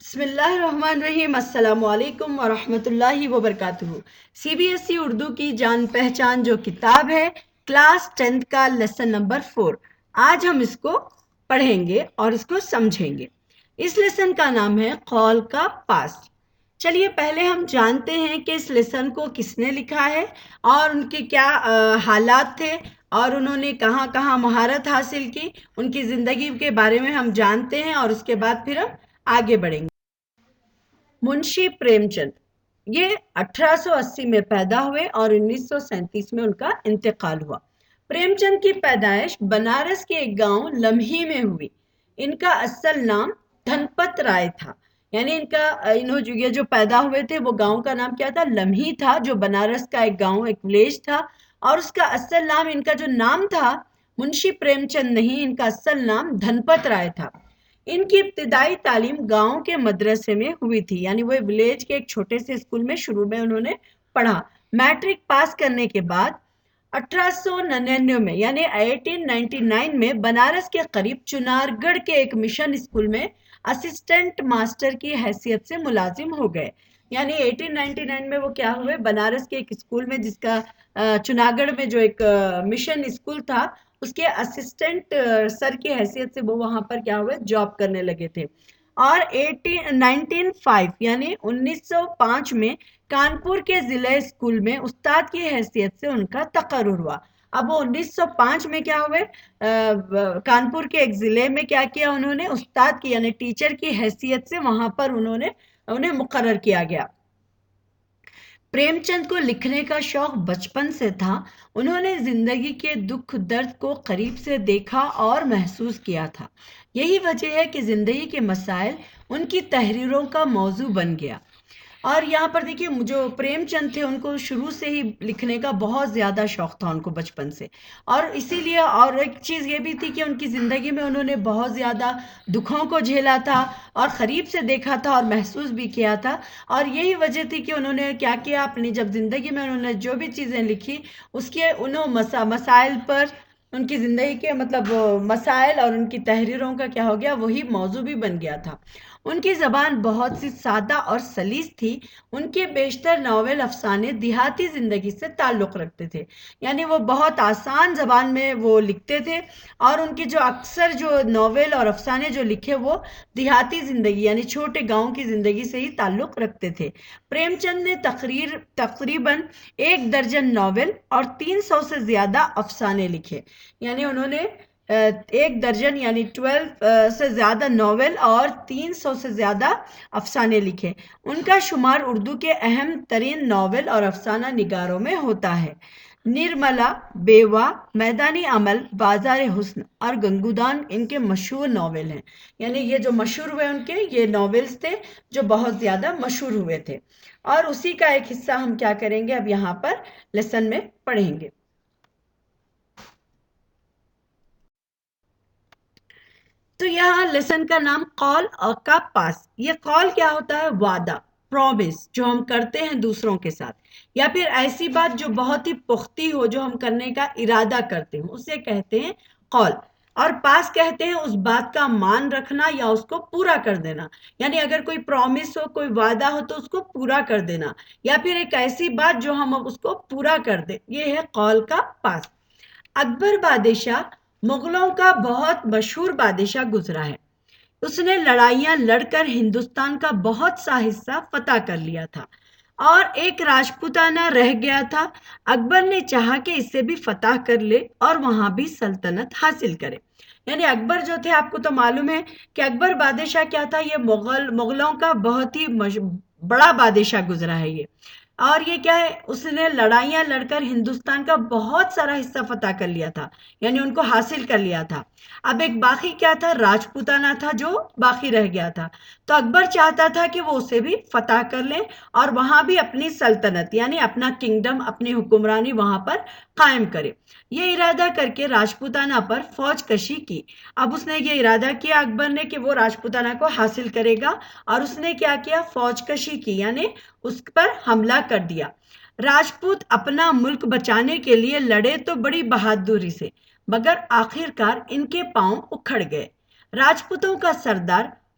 بسم اللہ الرحمن الرحیم، السلام علیکم ورحمۃ اللہ وبرکاتہ۔ C B S E Urdu کی جان پہچان جو کتاب ہے، کلاس 10 کا لیسن نمبر 4، آج ہم اس کو پڑھیں گے اور اس کو سمجھیں گے۔ اس لیسن کا نام ہے قول کا پاسٹ۔ چلیے پہلے ہم جانتے ہیں کہ اس لیسن کو کس نے لکھا ہے اور ان کے کیا حالات تھے اور انہوں نے کہاں کہاں مہارت حاصل کی، ان کی زندگی کے بارے میں ہم جانتے ہیں اور اس کے بعد پھر ہم آگے بڑھیں گے۔ منشی پریم چند یہ 1880 میں پیدا ہوئے اور 1937 میں ان کا انتقال ہوا۔ پریم چند کی پیدائش بنارس کے ایک گاؤں لمحی میں ہوئی۔ ان کا اصل نام دھنپت رائے تھا، یعنی یہ جو پیدا ہوئے تھے وہ گاؤں کا نام کیا تھا؟ لمحی تھا، جو بنارس کا ایک گاؤں، ایک ولیج تھا، اور اس کا اصل نام، ان کا جو نام تھا منشی پریم چند نہیں، ان کا اصل نام دھنپت رائے تھا۔ ان کی ابتدائی تعلیم گاؤں کے مدرسے میں ہوئی تھی، یعنی وہ ولیج کے ایک چھوٹے سے اسکول میں شروع میں انہوں نے پڑھا۔ میٹرک پاس کرنے کے بعد 1899 میں یعنی 1899 میں بنارس کے قریب چنار گڑھ کے ایک مشن اسکول میں اسسٹنٹ ماسٹر کی حیثیت سے ملازم ہو گئے۔ یعنی 1899 میں وہ کیا ہوئے؟ بنارس کے ایک اسکول میں، جس کا چناگڑھ میں جو ایک مشن اسکول تھا، اس کے اسسٹنٹ سر کی حیثیت سے وہ وہاں پر کیا ہوئے؟ جاب کرنے لگے تھے۔ اور 1905 یعنی 1905 میں کانپور کے ضلع اسکول میں استاد کی حیثیت سے ان کا تقرر ہوا۔ اب وہ 1905 میں کیا ہوئے؟ کانپور کے ایک ضلع میں کیا کیا انہوں نے؟ استاد کی یعنی ٹیچر کی حیثیت سے وہاں پر انہیں مقرر کیا گیا۔ پریم چند کو لکھنے کا شوق بچپن سے تھا۔ انہوں نے زندگی کے دکھ درد کو قریب سے دیکھا اور محسوس کیا تھا۔ یہی وجہ ہے کہ زندگی کے مسائل ان کی تحریروں کا موضوع بن گیا۔ اور یہاں پر دیکھیے، جو پریم چند تھے ان کو شروع سے ہی لکھنے کا بہت زیادہ شوق تھا، ان کو بچپن سے، اور اسی لیے اور ایک چیز یہ بھی تھی کہ ان کی زندگی میں انہوں نے بہت زیادہ دکھوں کو جھیلا تھا اور قریب سے دیکھا تھا اور محسوس بھی کیا تھا۔ اور یہی وجہ تھی کہ انہوں نے کیا کیا، اپنی جب زندگی میں انہوں نے جو بھی چیزیں لکھی، اس کے مسائل پر، ان کی زندگی کے مسائل اور ان کی تحریروں کا کیا ہو گیا؟ وہی موضوع بھی بن گیا تھا۔ ان کی زبان بہت سی سادہ اور سلیس تھی۔ ان کے بیشتر ناول افسانے دیہاتی زندگی سے تعلق رکھتے تھے، یعنی وہ بہت آسان زبان میں وہ لکھتے تھے، اور ان کی جو اکثر جو ناول اور افسانے جو لکھے وہ دیہاتی زندگی یعنی چھوٹے گاؤں کی زندگی سے ہی تعلق رکھتے تھے۔ پریم چند نے تقریباً 1 درجن ناول اور 300 سے زیادہ افسانے لکھے، یعنی انہوں نے 1 درجن یعنی 12 سے زیادہ ناول اور 300 سے زیادہ افسانے لکھے۔ ان کا شمار اردو کے اہم ترین ناول اور افسانہ نگاروں میں ہوتا ہے۔ نرملا، بیوا، میدانی عمل، بازار حسن اور گنگودان ان کے مشہور ناول ہیں، یعنی یہ جو مشہور ہوئے ان کے یہ ناولز تھے جو بہت زیادہ مشہور ہوئے تھے۔ اور اسی کا ایک حصہ ہم کیا کریں گے؟ اب یہاں پر لیسن میں پڑھیں گے۔ تو یہاں لیسن کا نام قول کا پاس۔ یہ قول کیا ہوتا ہے؟ وعدہ، پرومس، جو ہم کرتے ہیں دوسروں کے ساتھ، یا پھر ایسی بات جو بہت ہی پختی ہو، جو ہم کرنے کا ارادہ کرتے ہیں، اسے کہتے ہیں قول۔ اور پاس کہتے ہیں اس بات کا مان رکھنا یا اس کو پورا کر دینا، یعنی اگر کوئی پرومس ہو، کوئی وعدہ ہو تو اس کو پورا کر دینا، یا پھر ایک ایسی بات جو ہم اس کو پورا کر دیں، یہ ہے قول کا پاس۔ اکبر بادشاہ مغلوں کا بہت مشہور بادشاہ گزرا ہے۔ اس نے لڑائیاں لڑ کر ہندوستان کا بہت سا حصہ فتح کر لیا تھا اور ایک راجپوتانہ رہ گیا تھا۔ اکبر نے چاہا کہ اسے بھی فتح کر لے اور وہاں بھی سلطنت حاصل کرے۔ یعنی اکبر جو تھے، آپ کو تو معلوم ہے کہ اکبر بادشاہ کیا تھا؟ یہ مغلوں کا بہت ہی بڑا بادشاہ گزرا ہے یہ۔ اور یہ کیا ہے؟ اس نے لڑائیاں لڑ کر ہندوستان کا بہت سارا حصہ فتح کر لیا تھا، یعنی ان کو حاصل کر لیا تھا۔ اب ایک باقی کیا تھا؟ راجپوتانہ تھا جو باقی رہ گیا تھا۔ تو اکبر چاہتا تھا کہ وہ اسے بھی فتح کر لیں اور وہاں بھی اپنی سلطنت یعنی اپنا کنگڈم، اپنی حکمرانی وہاں پر قائم کرے۔ یہ ارادہ کر کے راجپوتانہ پر فوج کشی کی۔ اب اس نے یہ ارادہ کیا اکبر نے کہ وہ راجپوتانہ کو حاصل کرے گا، اور اس نے کیا کیا؟ فوج کشی کی، یعنی اس پر حملہ کر دیا۔ راجپوت اپنا ملک بچانے کے لیے لڑے تو بڑی بہادری سے، مگر آخر کار ان کے پاؤں اکھڑ گئے۔ راجپوتوں کا سردار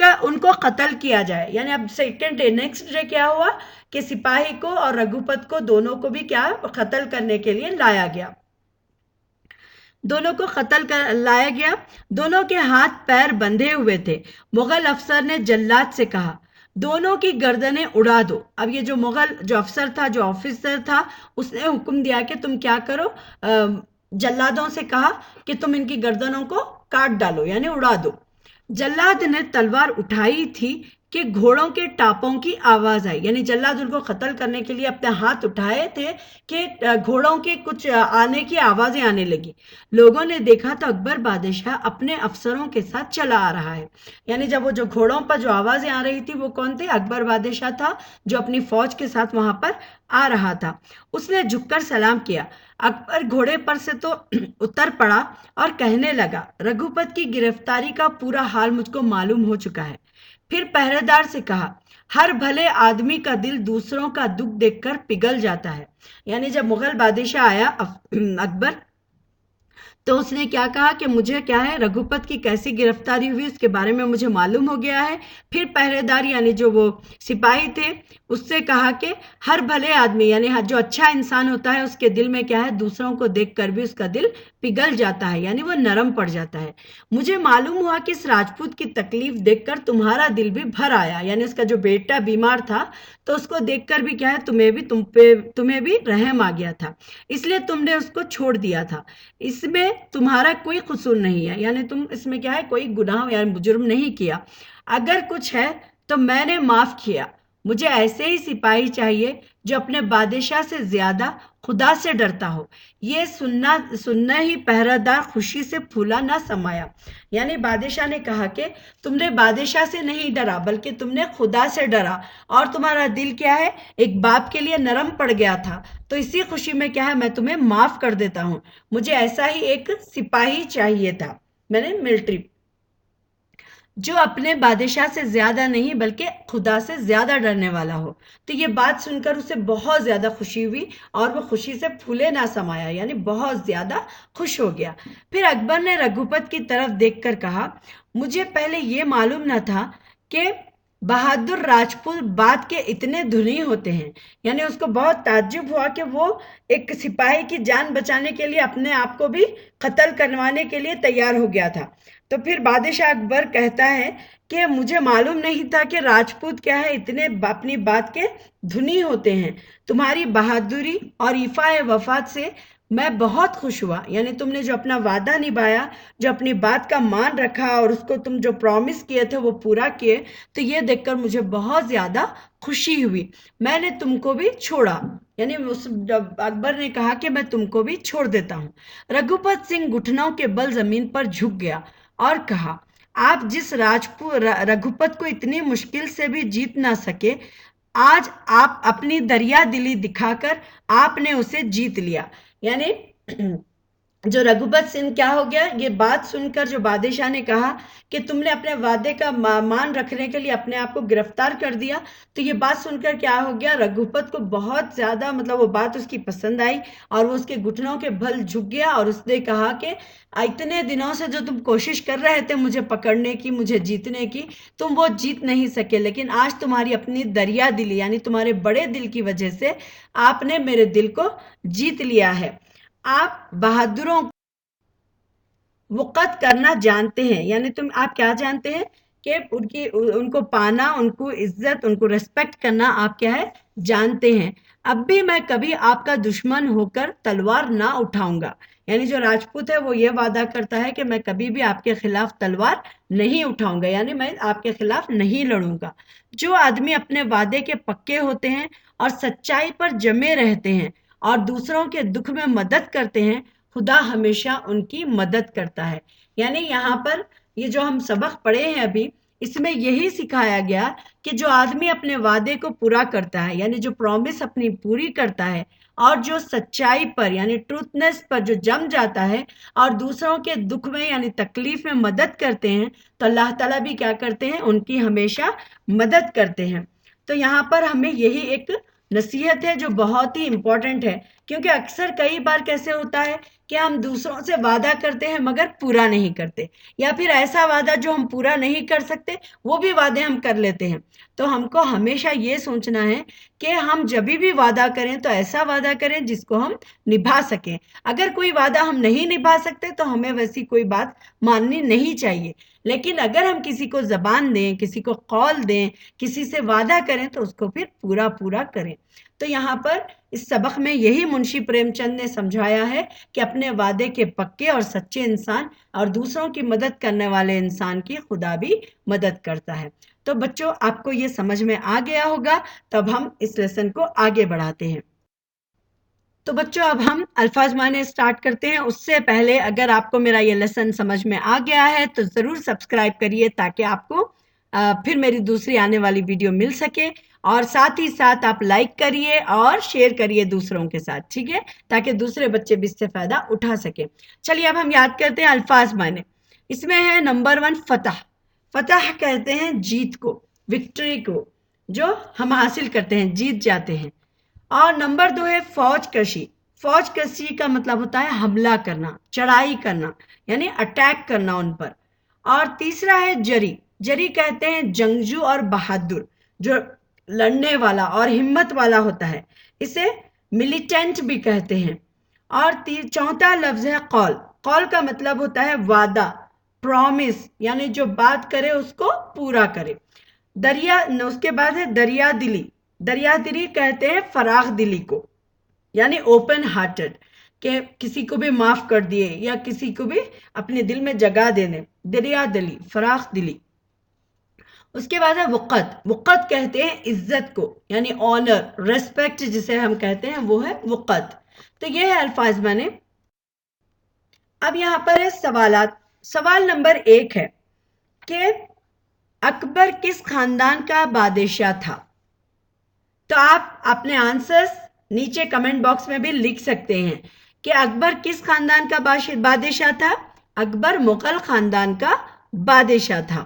ان کو قتل کیا جائے. یعنی اب سیکنڈ ڈے نیکسٹ ڈے کیا ہوا کہ سپاہی کو اور رگھوپت کو دونوں کو بھی کیا قتل کرنے کے لیے لایا گیا. دونوں کو قتل کر لایا گیا. دونوں کے ہاتھ پیر بندھے ہوئے تھے. مغل افسر نے جلاد سے کہا دونوں کی گردنیں اڑا دو. اب یہ جو مغل جو افسر تھا جو آفیسر تھا اس نے حکم دیا کہ تم کیا کرو, جلادوں سے کہا کہ تم ان کی گردنوں کو کاٹ ڈالو یعنی اڑا دو. جلاد نے تلوار اٹھائی تھی کہ گھوڑوں کے ٹاپوں کی آواز آئی. یعنی جلاد ان کو قتل کرنے کے لیے اپنے ہاتھ اٹھائے تھے کہ گھوڑوں کے کچھ آنے کی آوازیں آنے لگی. لوگوں نے دیکھا تو اکبر بادشاہ اپنے افسروں کے ساتھ چلا آ رہا ہے. یعنی جب وہ جو گھوڑوں پر جو آوازیں آ رہی تھی وہ کون تھے؟ اکبر بادشاہ تھا جو اپنی فوج کے ساتھ وہاں پر آ رہا تھا. اس نے جھک کر سلام کیا. اکبر گھوڑے پر سے تو اتر پڑا اور کہنے لگا رگھوپت کی گرفتاری کا پورا حال مجھ کو معلوم ہو چکا ہے. پھر پہرے دار سے کہا ہر بھلے آدمی کا دل دوسروں کا دکھ دیکھ کر پگھل جاتا ہے. یعنی جب مغل بادشاہ آیا اکبر تو اس نے کیا کہا کہ مجھے کیا ہے رگھوپت کی کیسی گرفتاری ہوئی اس کے بارے میں مجھے معلوم ہو گیا ہے. پھر پہرے دار یعنی جو وہ سپاہی تھے اس سے کہا کہ ہر بھلے آدمی یعنی جو اچھا انسان ہوتا ہے اس کے دل میں کیا ہے دوسروں کو دیکھ کر بھی اس کا دل پگھل جاتا ہے یعنی وہ نرم پڑ جاتا ہے. مجھے معلوم ہوا کہ اس راجپوت کی تکلیف دیکھ کر تمہارا دل بھی بھر آیا. یعنی اس کا جو بیٹا بیمار تھا تو اس کو دیکھ کر بھی کیا ہے تمہیں بھی رحم آ گیا تھا, اس لیے تم نے اس کو چھوڑ دیا تھا. اس میں تمہارا کوئی قصور نہیں ہے یعنی تم اس میں کیا ہے کوئی گناہ یا جرم نہیں کیا. اگر کچھ ہے تو میں نے معاف کیا. مجھے ایسے ہی سپاہی چاہیے جو اپنے بادشاہ سے زیادہ خدا سے ڈرتا ہو. یہ سننا ہی پہرہ دار خوشی سے پھولا نہ سمایا. یعنی بادشاہ نے کہا کہ تم نے بادشاہ سے نہیں ڈرا بلکہ تم نے خدا سے ڈرا اور تمہارا دل کیا ہے ایک باپ کے لیے نرم پڑ گیا تھا. تو اسی خوشی میں کیا ہے میں تمہیں معاف کر دیتا ہوں. مجھے ایسا ہی ایک سپاہی چاہیے تھا میں نے ملٹری جو اپنے بادشاہ سے زیادہ نہیں بلکہ خدا سے زیادہ ڈرنے والا ہو. تو یہ بات سن کر اسے بہت زیادہ خوشی ہوئی اور وہ خوشی سے پھولے نہ سمایا یعنی بہت زیادہ خوش ہو گیا. پھر اکبر نے رگھوپت کی طرف دیکھ کر کہا مجھے پہلے یہ معلوم نہ تھا کہ بہادر راجپوت بات کے اتنے دھنی ہوتے ہیں. یعنی اس کو بہت تعجب ہوا کہ وہ ایک سپاہی کی جان بچانے کے لیے اپنے آپ کو بھی قتل کروانے کے لیے تیار ہو گیا تھا. تو پھر بادشاہ اکبر کہتا ہے کہ مجھے معلوم نہیں تھا کہ راجپوت کیا ہے اتنے اپنی بات کے دھنی ہوتے ہیں. تمہاری بہادری اور ایفا وفات سے میں بہت خوش ہوا. یعنی تم نے جو اپنا وعدہ نبھایا جو اپنی بات کا مان رکھا اور اس کو تم جو پرومس کیے تھے وہ پورا کیے تو یہ دیکھ کر مجھے بہت زیادہ خوشی ہوئی. میں نے تم کو بھی چھوڑا. یعنی اکبر نے کہا کہ میں تم کو بھی چھوڑ دیتا ہوں. رگھوپت سنگھ گھٹنوں کے بل زمین پر جھک گیا اور کہا آپ جس رگھوپت کو اتنی مشکل سے بھی جیت نہ سکے آج آپ اپنی دریا دلی دکھا کر آپ نے اسے جیت لیا. یعنی جو رگھوپت سنگھ کیا ہو گیا یہ بات سن کر جو بادشاہ نے کہا کہ تم نے اپنے وعدے کا مان رکھنے کے لیے اپنے آپ کو گرفتار کر دیا تو یہ بات سن کر کیا ہو گیا رگھوپت کو بہت زیادہ وہ بات اس کی پسند آئی اور وہ اس کے گھٹنوں کے بل جھک گیا اور اس نے کہا کہ اتنے دنوں سے جو تم کوشش کر رہے تھے مجھے پکڑنے کی مجھے جیتنے کی تم وہ جیت نہیں سکے لیکن آج تمہاری اپنی دریا دلی یعنی تمہارے بڑے دل کی وجہ سے آپ نے میرے دل کو جیت لیا ہے. آپ بہادروں وقت کرنا جانتے ہیں. یعنی آپ کیا جانتے ہیں کہ ان کو پانا ان کو عزت ان کو ریسپیکٹ کرنا آپ کیا ہے جانتے ہیں. اب بھی میں کبھی آپ کا دشمن ہو کر تلوار نہ اٹھاؤں گا. یعنی جو راجپوت ہے وہ یہ وعدہ کرتا ہے کہ میں کبھی بھی آپ کے خلاف تلوار نہیں اٹھاؤں گا یعنی میں آپ کے خلاف نہیں لڑوں گا. جو آدمی اپنے وعدے کے پکے ہوتے ہیں اور سچائی پر جمے رہتے ہیں اور دوسروں کے دکھ میں مدد کرتے ہیں خدا ہمیشہ ان کی مدد کرتا ہے. یعنی یہاں پر یہ جو ہم سبق پڑھے ہیں ابھی اس میں یہی سکھایا گیا کہ جو آدمی اپنے وعدے کو پورا کرتا ہے یعنی جو پرومس اپنی پوری کرتا ہے اور جو سچائی پر یعنی ٹروتھنس پر جو جم جاتا ہے اور دوسروں کے دکھ میں یعنی تکلیف میں مدد کرتے ہیں تو اللہ تعالیٰ بھی کیا کرتے ہیں ان کی ہمیشہ مدد کرتے ہیں. تو یہاں پر ہمیں یہی ایک نصیحت ہے جو بہت ہی امپورٹنٹ ہے کیونکہ اکثر کئی بار کیسے ہوتا ہے کہ ہم دوسروں سے وعدہ کرتے ہیں مگر پورا نہیں کرتے، یا پھر ایسا وعدہ جو ہم پورا نہیں کر سکتے وہ بھی وعدے ہم کر لیتے ہیں۔ تو ہم کو ہمیشہ یہ سوچنا ہے کہ ہم جب بھی وعدہ کریں تو ایسا وعدہ کریں جس کو ہم نبھا سکیں۔ اگر کوئی وعدہ ہم نہیں نبھا سکتے تو ہمیں ویسی کوئی بات ماننی نہیں چاہیے، لیکن اگر ہم کسی کو زبان دیں، کسی کو قول دیں، کسی سے وعدہ کریں تو اس کو پھر پورا پورا کریں۔ تو یہاں پر اس سبق میں یہی منشی پریم چند نے سمجھایا ہے کہ اپنے وعدے کے پکے اور سچے انسان اور دوسروں کی مدد کرنے والے انسان کی خدا بھی مدد کرتا ہے۔ تو بچوں، آپ کو یہ سمجھ میں آ گیا ہوگا، تب ہم اس لیسن کو آگے بڑھاتے ہیں۔ تو بچوں، اب ہم الفاظ معنی سٹارٹ کرتے ہیں۔ اس سے پہلے اگر آپ کو میرا یہ لیسن سمجھ میں آ گیا ہے تو ضرور سبسکرائب کریے تاکہ آپ کو پھر میری دوسری آنے والی ویڈیو مل سکے، اور ساتھ ہی ساتھ آپ لائک کریے اور شیئر کریے دوسروں کے ساتھ، ٹھیک ہے، تاکہ دوسرے بچے بھی اس سے فائدہ اٹھا سکیں۔ چلیے اب ہم یاد کرتے ہیں الفاظ معنی۔ اس میں ہے نمبر 1 فتح۔ فتح کہتے ہیں جیت کو، وکٹری کو، جو ہم حاصل کرتے ہیں، جیت جاتے ہیں۔ اور نمبر 2 ہے فوج کشی۔ فوج کشی کا مطلب ہوتا ہے حملہ کرنا، چڑھائی کرنا، یعنی اٹیک کرنا ان پر۔ اور تیسرا ہے جری۔ جری کہتے ہیں جنگجو اور بہادر، جو لڑنے والا اور ہمت والا ہوتا ہے، اسے ملیٹنٹ بھی کہتے ہیں۔ اور چوتھا لفظ ہے قول۔ قول کا مطلب ہوتا ہے وعدہ، پرومس، یعنی جو بات کرے اس کو پورا کرے۔ اس کے بعد ہے دریا دلی۔ دریا دلی کہتے ہیں فراخ دلی کو، یعنی اوپن ہارٹڈ، کہ کسی کو بھی معاف کر دیے یا کسی کو بھی اپنے دل میں جگہ دینے، دریا دلی، فراخ دلی۔ اس کے بعد ہے وقت۔ وقت کہتے ہیں عزت کو، یعنی آنر، ریسپیکٹ جسے ہم کہتے ہیں، وہ ہے وقت۔ تو یہ ہے الفاظ معنی۔ اب یہاں پر ہے سوالات۔ سوال نمبر 1 ہے کہ اکبر کس خاندان کا بادشاہ تھا؟ تو آپ اپنے آنسرز نیچے کمنٹ باکس میں بھی لکھ سکتے ہیں کہ اکبر کس خاندان کا بادشاہ تھا؟ اکبر مغل خاندان کا بادشاہ تھا۔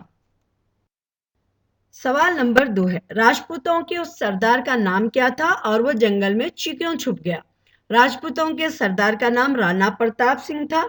سوال نمبر 2 ہے راجپوتوں کے اس سردار کا نام کیا تھا اور وہ جنگل میں کیوں چھپ گیا؟ راجپوتوں کے سردار کا نام رانا پرتاپ سنگھ تھا۔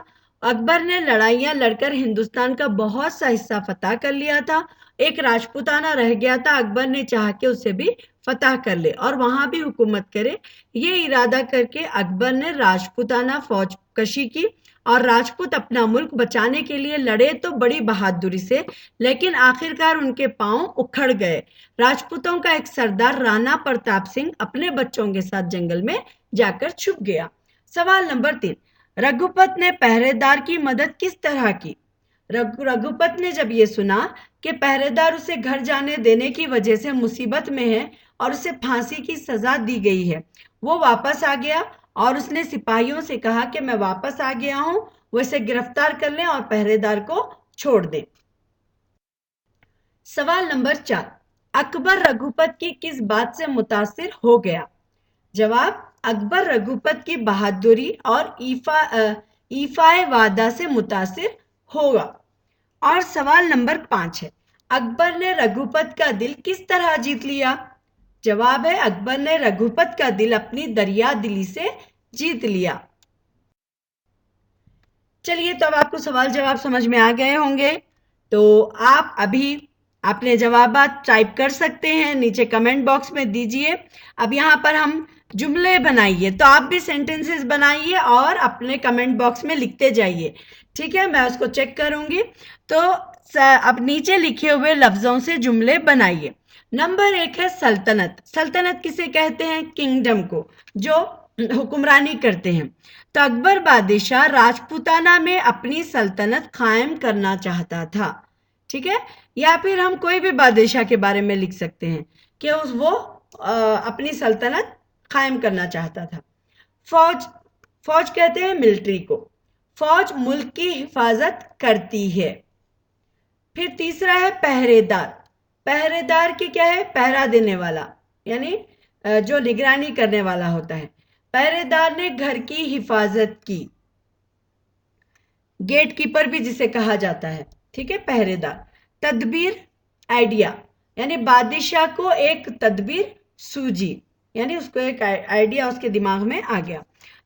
اکبر نے لڑائیاں لڑ کر ہندوستان کا بہت سا حصہ فتح کر لیا تھا۔ ایک راجپوتانہ رہ گیا تھا، اکبر نے چاہا کہ اسے بھی فتح کر لے اور وہاں بھی حکومت کرے۔ یہ ارادہ کر کے اکبر نے راجپوتانہ فوج کشی کی اور راجپوت اپنا ملک بچانے کے لیے لڑے تو بڑی بہادری سے، لیکن آخرکار ان کے پاؤں اکھڑ گئے۔ راجپوتوں کا ایک سردار رانا پرتاپ سنگھ اپنے بچوں کے ساتھ جنگل میں جا کر چھپ گیا۔ سوال نمبر 3، رگھوپت نے پہرے دار کی مدد کس طرح کی؟ رگھوپت نے جب یہ سنا کہ پہرے دار اسے گھر جانے دینے کی وجہ سے مصیبت میں ہے اور اسے پھانسی کی سزا دی گئی ہے، وہ واپس آ گیا اور اس نے سپاہیوں سے کہا کہ میں واپس آ گیا ہوں، وہ اسے گرفتار کر لیں اور پہرے دار کو چھوڑ دیں۔ سوال نمبر 4، اکبر رگھوپت کی کس بات سے متاثر ہو گیا؟ جواب، اکبر رگھوپت کی بہادری اور ایفائے وعدہ سے متاثر ہوگا۔ اور سوال نمبر 5 ہے اکبر نے رگھوپت کا دل کس طرح جیت لیا؟ جواب ہے اکبر نے رگھوپت کا دل اپنی دریا دلی سے جیت لیا۔ چلیے، تو اب آپ کو سوال جواب سمجھ میں آ گئے ہوں گے، تو آپ ابھی اپنے جوابات ٹائپ کر سکتے ہیں، نیچے کمنٹ باکس میں دیجئے۔ اب یہاں پر ہم جملے بنائیے، تو آپ بھی سینٹنسز بنائیے اور اپنے کمنٹ باکس میں لکھتے جائیے، ٹھیک ہے، میں اس کو چیک کروں گی۔ تو اب نیچے لکھے ہوئے لفظوں سے جملے بنائیے۔ نمبر 1 ہے سلطنت۔ سلطنت کسے کہتے ہیں؟ کنگڈم کو، جو حکمرانی کرتے ہیں۔ تو اکبر بادشاہ راجپوتانہ میں اپنی سلطنت قائم کرنا چاہتا تھا، ٹھیک ہے، یا پھر ہم کوئی بھی بادشاہ کے بارے میں لکھ سکتے ہیں کہ وہ اپنی سلطنت قائم کرنا چاہتا تھا۔ فوج کہتے ہیں ملٹری کو، فوج ملک کی حفاظت کرتی ہے۔ پھر تیسرا ہے پہرے دار۔ پہرے دار کی کیا ہے؟ پہرا دینے والا، یعنی جو نگرانی کرنے والا ہوتا ہے۔ پہرے دار نے گھر کی حفاظت کی، گیٹ کیپر بھی جسے کہا جاتا ہے، ٹھیک ہے، پہرے دار۔ تدبیر، آئیڈیا، یعنی بادشاہ کو ایک تدبیر سوجی، یعنی اس کو ایک آئیڈیا اس کے دماغ میں آ گیا۔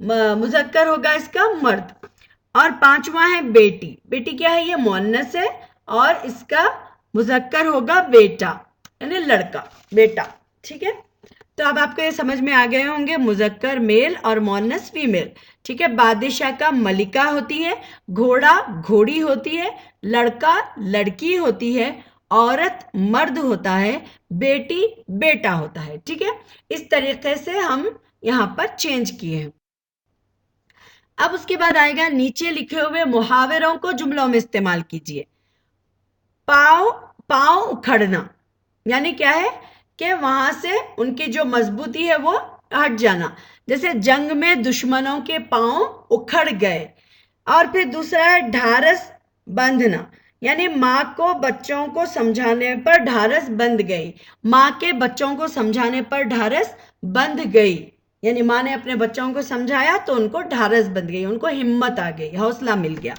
مذکر ہوگا اس کا مرد. اور پانچواں ہے بیٹی. بیٹی کیا ہے؟ یہ مؤنث ہے اور اس کا مذکر ہوگا بیٹا یعنی لڑکا بیٹا. ٹھیک ہے، تو اب آپ کو یہ سمجھ میں آ گئے ہوں گے مذکر میل اور مؤنث فیمیل. ٹھیک ہے، بادشاہ کا ملکہ ہوتی ہے، گھوڑا گھوڑی ہوتی ہے، لڑکا لڑکی ہوتی ہے، عورت مرد ہوتا ہے، بیٹی بیٹا ہوتا ہے. ٹھیک ہے، اس طریقے سے ہم یہاں پر چینج کیے ہیں. اب اس کے بعد آئے گا نیچے لکھے ہوئے محاوروں کو جملوں میں استعمال کیجیے. پاؤں اکھڑنا یعنی کیا ہے کہ وہاں سے ان کی جو مضبوطی ہے وہ ہٹ جانا. جیسے جنگ میں دشمنوں کے پاؤں اکھڑ گئے. اور پھر دوسرا ہے ڈھارس بندھنا یعنی ماں کو بچوں کو سمجھانے پر ڈھارس بندھ گئی. ماں کے بچوں کو سمجھانے پر ڈھارس بندھ گئی یعنی ماں نے اپنے بچوں کو سمجھایا تو ان کو ڈھارس بندھ گئی، ان کو ہمت آ گئی، حوصلہ مل گیا.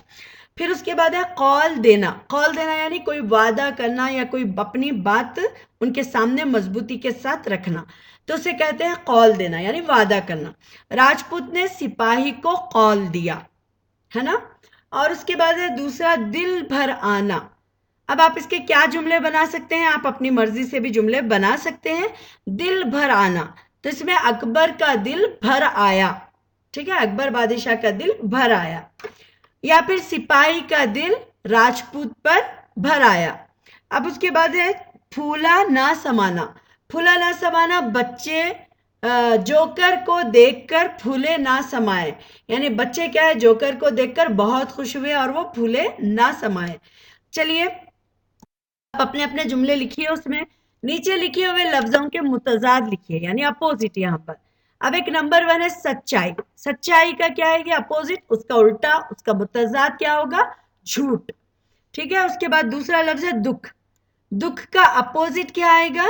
پھر اس کے بعد ہے قول دینا. قول دینا یعنی کوئی وعدہ کرنا یا کوئی اپنی بات ان کے سامنے مضبوطی کے ساتھ رکھنا، تو اسے کہتے ہیں قول دینا یعنی وعدہ کرنا. راجپوت نے سپاہی کو قول دیا، ہے نا. اور اس کے بعد ہے دوسرا دل بھر آنا. اب آپ اس کے کیا جملے بنا سکتے ہیں؟ آپ اپنی مرضی سے بھی جملے بنا سکتے ہیں. دل بھر آنا تو اس میں اکبر کا دل بھر آیا. ٹھیک ہے، اکبر بادشاہ کا دل بھر آیا. یا پھر سپاہی کا دل راجپوت پر بھر آیا. اب اس کے بعد ہے پھولا نہ سمانا. پھولا نہ سمانا، بچے جوکر کو دیکھ کر پھولے نہ سمائے یعنی بچے کیا ہے جوکر کو دیکھ کر بہت خوش ہوئے اور وہ پھولے نہ سمائے. چلیے آپ اپنے اپنے جملے لکھیے. اس میں نیچے لکھے ہوئے لفظوں کے متضاد لکھیے یعنی اپوزٹ یہاں پر. اب ایک نمبر 1 ہے سچائی. سچائی کا کیا ہے یہ اپوزٹ، اس کا الٹا، اس کا متضاد کیا ہوگا؟ جھوٹ. ٹھیک ہے، اس کے بعد دوسرا لفظ ہے دکھ. دکھ کا اپوزٹ کیا آئے گا؟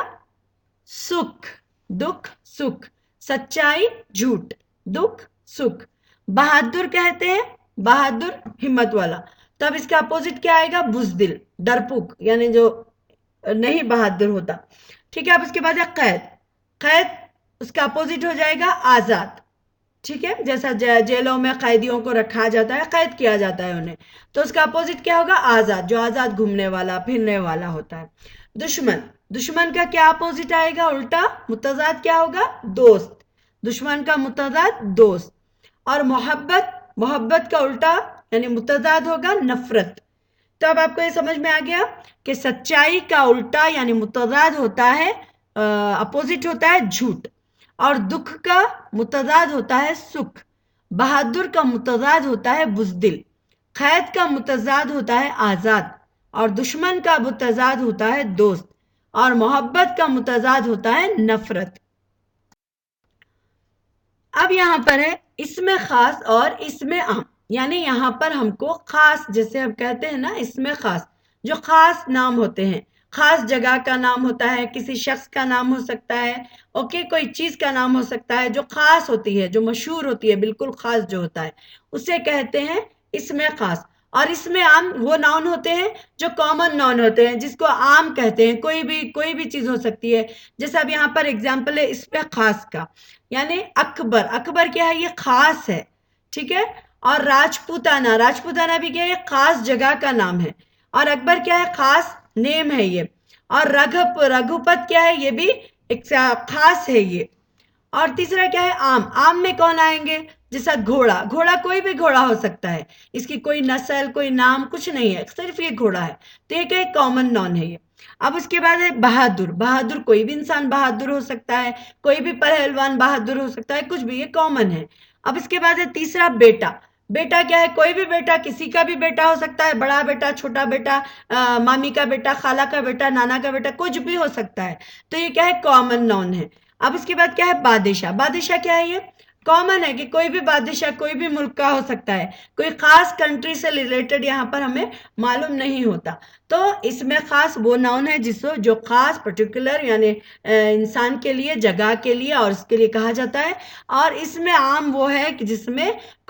سکھ. دکھ سکھ، سچائی جھوٹ، دکھ سکھ. بہادر کہتے ہیں، بہادر ہمت والا، تو اب اس کا اپوزٹ کیا آئے گا؟ بزدل ڈرپوک یعنی جو نہیں بہادر ہوتا. ٹھیک ہے، اب اس کے بعد ہے قید. قید اس کا اپوزٹ ہو جائے گا آزاد. ٹھیک ہے، جیسا جیلوں میں قیدیوں کو رکھا جاتا ہے، قید کیا جاتا ہے انہیں، تو اس کا اپوزٹ کیا ہوگا؟ آزاد، جو آزاد گھومنے والا پھرنے والا ہوتا ہے. دشمن. دشمن کا کیا اپوزٹ آئے گا؟ الٹا. متضاد کیا ہوگا؟ دوست. دشمن کا متضاد دوست. اور محبت. محبت کا الٹا یعنی متضاد ہوگا نفرت. تو اب آپ کو یہ سمجھ میں آ گیا کہ سچائی کا الٹا یعنی متضاد ہوتا ہے، اپوزٹ ہوتا ہے جھوٹ. اور دکھ کا متضاد ہوتا ہے سکھ. بہادر کا متضاد ہوتا ہے بزدل. قید کا متضاد ہوتا ہے آزاد. اور دشمن کا متضاد ہوتا ہے دوست. اور محبت کا متضاد ہوتا ہے نفرت. اب یہاں پر ہے اسم خاص اور اسم عام. یعنی یہاں پر ہم کو خاص، جیسے ہم کہتے ہیں نا اسم خاص، جو خاص نام ہوتے ہیں، خاص جگہ کا نام ہوتا ہے، کسی شخص کا نام ہو سکتا ہے، اوکے، کوئی چیز کا نام ہو سکتا ہے جو خاص ہوتی ہے، جو مشہور ہوتی ہے، بالکل خاص جو ہوتا ہے، اسے کہتے ہیں اسم خاص. اور اسم عام وہ ناؤن ہوتے ہیں جو کامن ناؤن ہوتے ہیں، جس کو عام کہتے ہیں. کوئی بھی چیز ہو سکتی ہے. جیسے اب یہاں پر اگزامپل ہے اسم خاص کا، یعنی اکبر. اکبر کیا ہے؟ یہ خاص ہے. ٹھیک ہے، اور راجپوتانہ. راجپوتانہ بھی کیا ہے؟ خاص جگہ کا نام ہے. اور اکبر کیا ہے؟ خاص نیم ہے یہ. اور رگھوپت کیا ہے؟ یہ بھی ایک خاص ہے یہ. اور تیسرا کیا ہے؟ عام. عام میں کون آئیں گے؟ جیسا گھوڑا. گھوڑا کوئی بھی گھوڑا ہو سکتا ہے، اس کی کوئی نسل کوئی نام کچھ نہیں ہے، صرف یہ گھوڑا ہے، تو یہ کیا کامن ناؤن ہے یہ. اب اس کے بعد ہے بہادر. بہادر کوئی بھی انسان بہادر ہو سکتا ہے، کوئی بھی پہلوان بہادر ہو سکتا ہے، کچھ بھی، یہ کامن ہے. اب اس کے بعد ہے تیسرا بیٹا. بیٹا کیا ہے؟ کوئی بھی بیٹا، کسی کا بھی بیٹا ہو سکتا ہے، بڑا بیٹا، چھوٹا بیٹا، مامی کا بیٹا، خالہ کا بیٹا، نانا کا بیٹا، کچھ بھی ہو سکتا ہے، تو یہ کیا ہے؟ کامن ناؤن ہے. اب اس کے بعد کیا ہے؟ بادشاہ. بادشاہ کیا ہے؟ یہ کامن ہے کہ کوئی بھی بادشاہ کوئی بھی ملک کا ہو سکتا ہے، کوئی خاص کنٹری سے ریلیٹڈ یہاں پر ہمیں معلوم نہیں ہوتا. تو اس میں خاص وہ ناؤن ہے جو خاص پرٹیکولر یعنی انسان کے لیے، جگہ کے لیے اور اس کے لیے کہا جاتا ہے. اور اس میں عام وہ ہے کہ جس میں